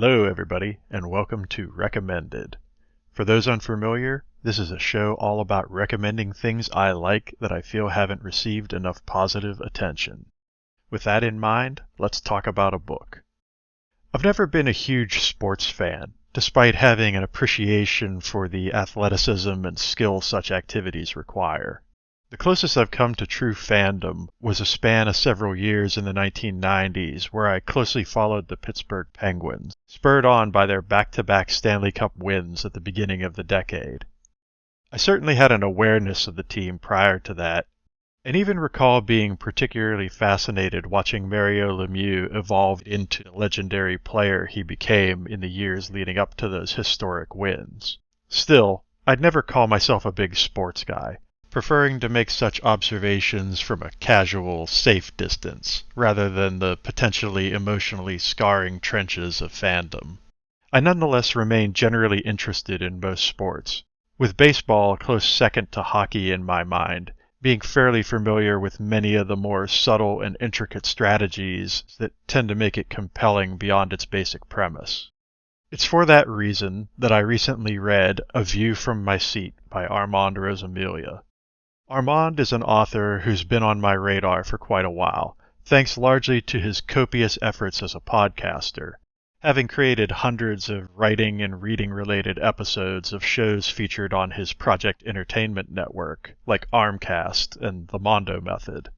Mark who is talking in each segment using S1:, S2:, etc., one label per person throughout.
S1: Hello, everybody, and welcome to Recommended. For those unfamiliar, this is a show all about recommending things I like that I feel haven't received enough positive attention. With that in mind, let's talk about a book. I've never been a huge sports fan, despite having an appreciation for the athleticism and skill such activities require. The closest I've come to true fandom was a span of several years in the 1990s where I closely followed the Pittsburgh Penguins, spurred on by their back-to-back Stanley Cup wins at the beginning of the decade. I certainly had an awareness of the team prior to that, and even recall being particularly fascinated watching Mario Lemieux evolve into the legendary player he became in the years leading up to those historic wins. Still, I'd never call myself a big sports guy, preferring to make such observations from a casual, safe distance, rather than the potentially emotionally scarring trenches of fandom. I nonetheless remain generally interested in most sports, with baseball a close second to hockey in my mind, being fairly familiar with many of the more subtle and intricate strategies that tend to make it compelling beyond its basic premise. It's for that reason that I recently read A View from My Seat by Armand Rosamilia. Armand is an author who's been on my radar for quite a while, thanks largely to his copious efforts as a podcaster, having created hundreds of writing and reading-related episodes of shows featured on his Project Entertainment Network, like Armcast and The Mondo Method.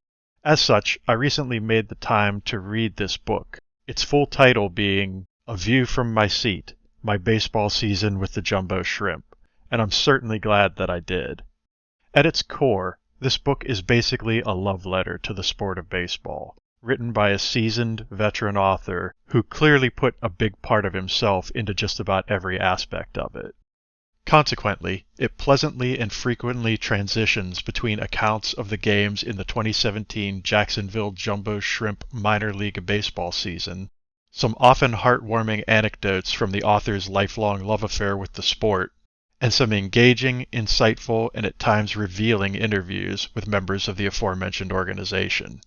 S1: As such, I recently made the time to read this book, its full title being A View from My Seat, My Baseball Season with the Jumbo Shrimp, and I'm certainly glad that I did. At its core, this book is basically a love letter to the sport of baseball, written by a seasoned, veteran author who clearly put a big part of himself into just about every aspect of it. Consequently, it pleasantly and frequently transitions between accounts of the games in the 2017 Jacksonville Jumbo Shrimp minor league baseball season, some often heartwarming anecdotes from the author's lifelong love affair with the sport, and some engaging, insightful, and at times revealing interviews with members of the aforementioned organization.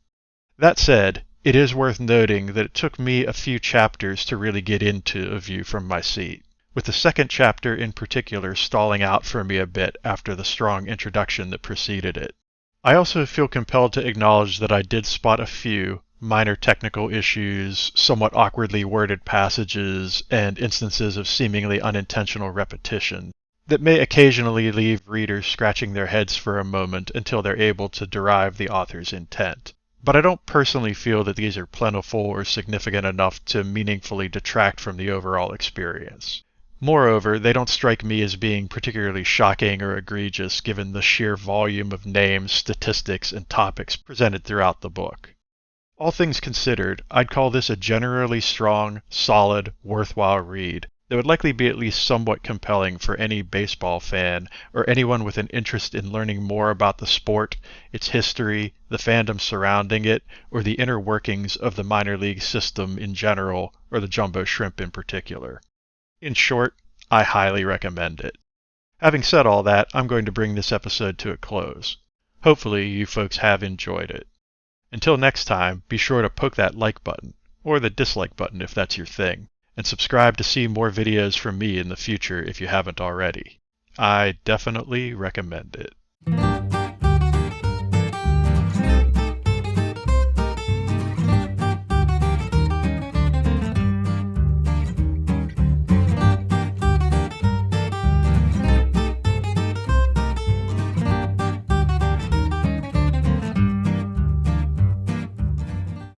S1: That said, it is worth noting that it took me a few chapters to really get into A View from My Seat, with the second chapter in particular stalling out for me a bit after the strong introduction that preceded it. I also feel compelled to acknowledge that I did spot a few minor technical issues, somewhat awkwardly worded passages, and instances of seemingly unintentional repetition that may occasionally leave readers scratching their heads for a moment until they're able to derive the author's intent. But I don't personally feel that these are plentiful or significant enough to meaningfully detract from the overall experience. Moreover, they don't strike me as being particularly shocking or egregious given the sheer volume of names, statistics, and topics presented throughout the book. All things considered, I'd call this a generally strong, solid, worthwhile read that would likely be at least somewhat compelling for any baseball fan or anyone with an interest in learning more about the sport, its history, the fandom surrounding it, or the inner workings of the minor league system in general, or the Jumbo Shrimp in particular. In short, I highly recommend it. Having said all that, I'm going to bring this episode to a close. Hopefully you folks have enjoyed it. Until next time, be sure to poke that like button, or the dislike button if that's your thing, and subscribe to see more videos from me in the future if you haven't already. I definitely recommend it.